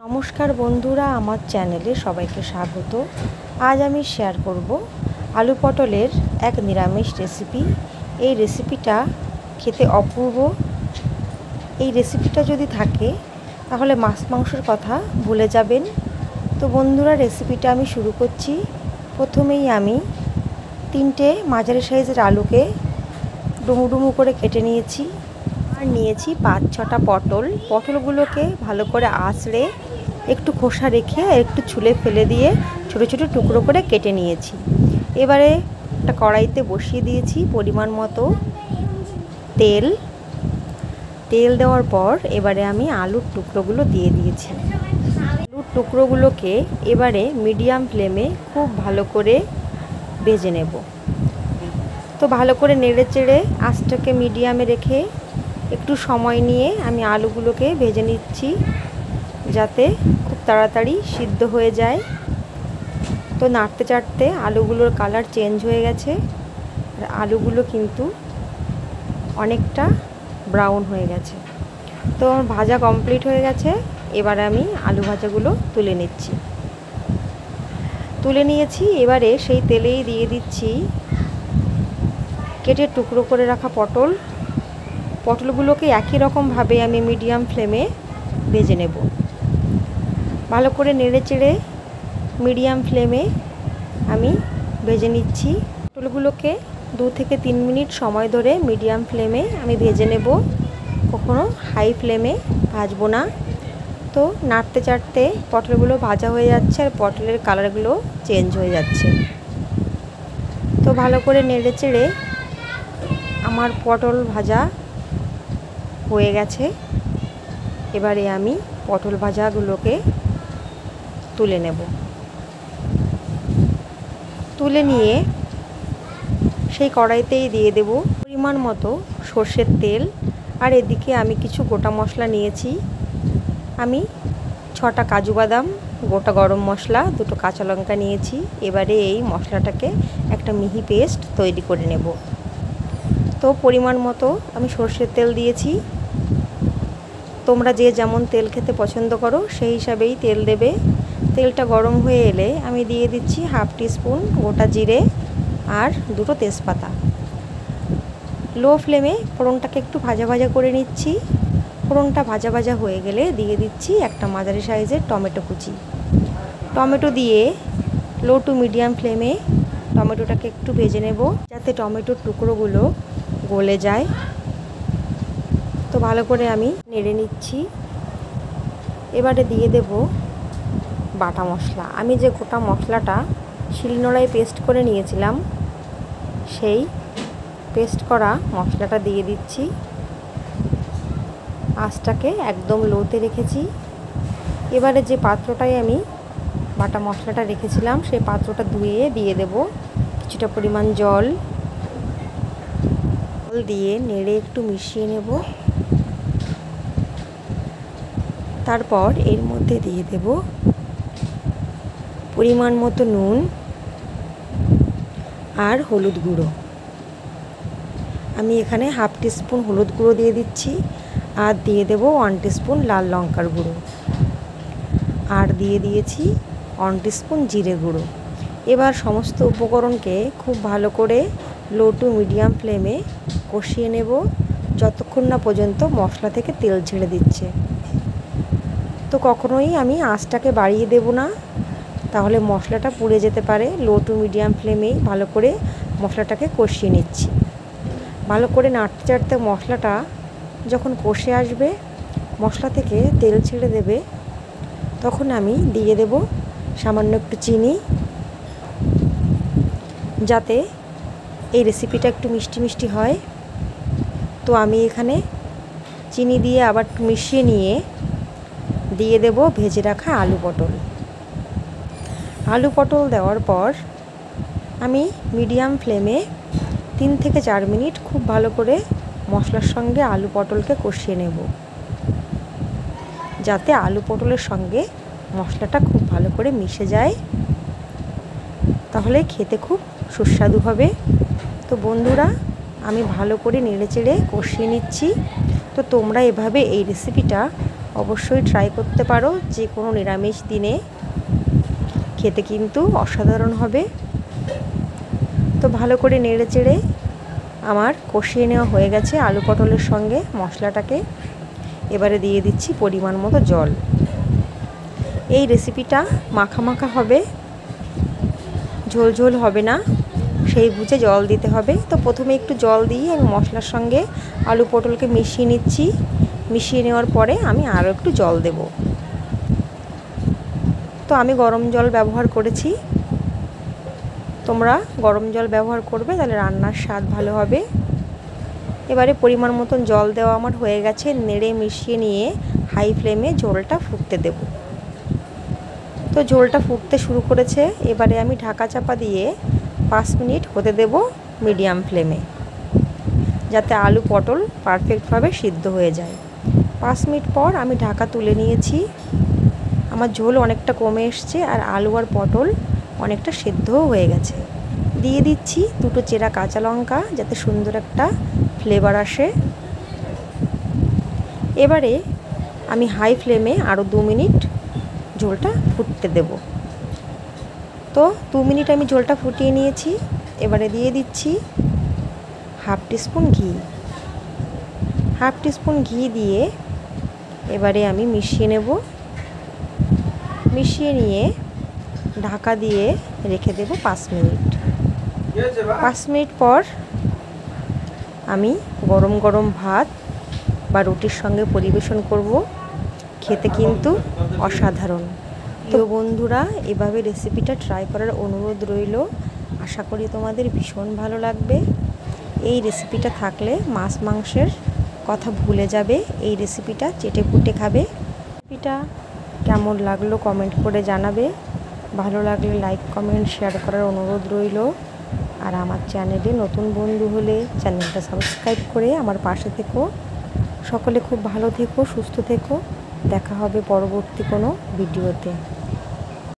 নমস্কার বন্ধুরা, আমার চ্যানেলে সবাইকে স্বাগত। আজ আমি শেয়ার করব আলু পটলের এক নিরামিষ রেসিপি। এই রেসিপিটা খেতে অপূর্ব। এই রেসিপিটা যদি থাকে তাহলে মাছ মাংসের কথা ভুলে যাবেন। তো বন্ধুরা, রেসিপিটা আমি শুরু করছি। প্রথমেই আমি 3টে মাঝারি সাইজের আলুকে ডুমু ডুমু করে কেটে নিয়েছি। আর নিয়েছি 5-6টা পটলগুলোকে ভালো করে আঁচড়ে একটু খোসা রেখে একটু ছুলে ফেলে দিয়ে ছোটো ছোটো টুকরো করে কেটে নিয়েছি। এবারে একটা কড়াইতে বসিয়ে দিয়েছি পরিমাণ মতো তেল দেওয়ার পর এবারে আমি আলুর টুকরোগুলো দিয়ে দিয়েছি। আলুর টুকরোগুলোকে এবারে মিডিয়াম ফ্লেমে খুব ভালো করে ভেজে নেব। তো ভালো করে নেড়ে চেড়ে আঁচটাকে মিডিয়ামে রেখে একটু সময় নিয়ে আমি আলুগুলোকে ভেজে নিচ্ছি, যাতে খুব তাড়াতাড়ি সিদ্ধ হয়ে যায়। তো নাড়তে চাড়তে আলুগুলোর কালার চেঞ্জ হয়ে গেছে, আর আলুগুলো কিন্তু অনেকটা ব্রাউন হয়ে গেছে। তো আমার ভাজা কমপ্লিট হয়ে গেছে। এবারে আমি আলু ভাজাগুলো তুলে নিয়েছি। এবারে সেই তেলেই দিয়ে দিচ্ছি কেটে টুকরো করে রাখা পটলগুলোকে একই রকমভাবে আমি মিডিয়াম ফ্লেমে ভেজে নেব। ভালো করে নেড়ে চেড়ে মিডিয়াম ফ্লেমে আমি ভেজে নিচ্ছি। পটলগুলোকে 2 থেকে 3 মিনিট সময় ধরে মিডিয়াম ফ্লেমে আমি ভেজে নেব, কখনো হাই ফ্লেমে ভাজবো না। তো নাড়তে চাড়তে পটলগুলো ভাজা হয়ে যাচ্ছে আর পটলের কালারগুলো চেঞ্জ হয়ে যাচ্ছে। তো ভালো করে নেড়ে চেড়ে আমার পটল ভাজা হয়ে গেছে। এবারে আমি পটল ভাজাগুলোকে তুলে নেব। তুলে নিয়ে সেই কড়াইতেই দিয়ে দেব পরিমাণ মতো সর্ষের তেল। আর এদিকে আমি কিছু গোটা মশলা নিয়েছি। আমি 6টা কাজু বাদাম, গোটা গরম মশলা, 2টো কাঁচা লঙ্কা নিয়েছি। এবারে এই মশলাটাকে একটা মিহি পেস্ট তৈরি করে নেব। তো পরিমাণ মতো আমি সর্ষের তেল দিয়েছি। তোমরা যে যেমন তেল খেতে পছন্দ করো সেই হিসাবেই তেল দেবে। তেলটা গরম হয়ে এলে আমি দিয়ে দিচ্ছি 1/2 টিস্পুন গোটা জিরে আর 2টো তেজপাতা। লো ফ্লেমে ফোড়নটাকে একটু ভাজা ভাজা করে নিচ্ছি। ফোড়নটা ভাজা ভাজা হয়ে গেলে দিয়ে দিচ্ছি একটা মাঝারি সাইজের টমেটো কুচি। টমেটো দিয়ে লো টু মিডিয়াম ফ্লেমে টমেটোটাকে একটু ভেজে নেব, যাতে টমেটোর টুকরোগুলো গলে যায়। তো ভালো করে আমি নেড়ে নিচ্ছি। এবারে দিয়ে দেব বাটা মশলা। আমি যে গোটা মশলাটা শিলনোড়ায় পেস্ট করে নিয়েছিলাম, সেই পেস্ট করা মশলাটা দিয়ে দিচ্ছি। আঁচটাকে একদম লোতে রেখেছি। এবারে যে পাত্রটায় আমি বাটা মশলাটা রেখেছিলাম সেই পাত্রটা ধুয়ে দিয়ে দেব কিছুটা পরিমাণ জল দিয়ে নেড়ে একটু মিশিয়ে নেব। তারপর এর মধ্যে দিয়ে দেব পরিমাণ মতো নুন আর হলুদ গুঁড়ো। আমি এখানে 1/2 টিস্পুন হলুদ গুঁড়ো দিয়ে দিচ্ছি, আর দিয়ে দেব 1 টিস্পুন লাল লঙ্কার গুঁড়ো, আর দিয়ে দিয়েছি 1 টিস্পুন জিরে গুঁড়ো। এবার সমস্ত উপকরণকে খুব ভালো করে লো টু মিডিয়াম ফ্লেমে কষিয়ে নেব, যতক্ষণ না পর্যন্ত মশলা থেকে তেল ছেড়ে দিচ্ছে। তো কখনোই আমি আঁচটাকে বাড়িয়ে দেব না, তাহলে মশলাটা পুড়ে যেতে পারে। লো টু মিডিয়াম ফ্লেমেই ভালো করে মশলাটাকে কষিয়ে নিচ্ছি। ভালো করে নাড়তে চাড়তে মশলাটা যখন কষে আসবে, মশলা থেকে তেল ছেড়ে দেবে, তখন আমি দিয়ে দেব সামান্য একটু চিনি, যাতে এই রেসিপিটা একটু মিষ্টি মিষ্টি হয়। তো আমি এখানে চিনি দিয়ে আবার একটু মিশিয়ে নিয়ে দিয়ে দেব ভেজে রাখা আলু পটল দেওয়ার পর আমি মিডিয়াম ফ্লেমে 3 থেকে 4 মিনিট খুব ভালো করে মশলার সঙ্গে আলু পটলকে কষিয়ে নেব, যাতে আলু পটলের সঙ্গে মশলাটা খুব ভালো করে মিশে যায়, তাহলে খেতে খুব সুস্বাদু হবে। তো বন্ধুরা, আমি ভালো করে নেড়ে চেড়ে কষিয়ে নিচ্ছি। তো তোমরা এভাবে এই রেসিপিটা অবশ্যই ট্রাই করতে পারো, যে কোনো নিরামিষ দিনে খেতে কিন্তু অসাধারণ হবে। তো ভালো করে নেড়ে চেড়ে আমার কষিয়ে নেওয়া হয়ে গেছে আলু পটলের সঙ্গে মশলাটাকে। এবারে দিয়ে দিচ্ছি পরিমাণ মতো জল। এই রেসিপিটা মাখা মাখা হবে, ঝোল ঝোল হবে না, সেই বুঝে জল দিতে হবে। তো প্রথমে একটু জল দিয়ে আমি মশলার সঙ্গে আলু পটলকে মিশিয়ে নিচ্ছি। মিশিয়ে নেওয়ার পরে আমি আরও একটু জল দেব। তো আমি গরম জল ব্যবহার করেছি, তোমরা গরম জল ব্যবহার করবে, তাহলে রান্নার স্বাদ ভালো হবে। এবারে পরিমাণ মতন জল দেওয়া আমার হয়ে গেছে। নেড়ে মিশিয়ে নিয়ে হাই ফ্লেমে ঝোলটা ফুটতে দেব। তো ঝোলটা ফুটতে শুরু করেছে। এবারে আমি ঢাকা চাপা দিয়ে 5 মিনিট হতে দেব মিডিয়াম ফ্লেমে, যাতে আলু পটল পারফেক্টভাবে সিদ্ধ হয়ে যায়। 5 মিনিট পর আমি ঢাকা তুলে নিয়েছি। আমার ঝোল অনেকটা কমে এসছে আর আলু আর পটল অনেকটা সিদ্ধও হয়ে গেছে। দিয়ে দিচ্ছি 2টো চেরা কাঁচা লঙ্কা, যাতে সুন্দর একটা ফ্লেভার আসে। এবারে আমি হাই ফ্লেমে আরও 2 মিনিট ঝোলটা ফুটতে দেব। তো 2 মিনিট আমি ঝোলটা ফুটিয়ে নিয়েছি। এবারে দিয়ে দিচ্ছি হাফ টিস্পুন ঘি। হাফ টিস্পুন ঘি দিয়ে এবারে আমি মিশিয়ে নেব। মিশিয়ে নিয়ে ঢাকা দিয়ে রেখে দেব 5 মিনিট। 5 মিনিট পর আমি গরম গরম ভাত বা রুটির সঙ্গে পরিবেশন করব। খেতে কিন্তু অসাধারণ। তো বন্ধুরা, এভাবে রেসিপিটা ট্রাই করার অনুরোধ রইল। আশা করি তোমাদের ভীষণ ভালো লাগবে। এই রেসিপিটা থাকলে মাছ মাংসের কথা ভুলে যাবে, এই রেসিপিটা চেটে পুটে খাবে। রেসিপিটা কেমন লাগলো কমেন্ট করে জানাবে। ভালো লাগলে লাইক কমেন্ট শেয়ার করার অনুরোধ রইল। আর আমার চ্যানেলে নতুন বন্ধু হলে চ্যানেলটা সাবস্ক্রাইব করে আমার পাশে থেকো। সকলে খুব ভালো থেকো, সুস্থ থেকো। দেখা হবে পরবর্তী কোনো ভিডিওতে।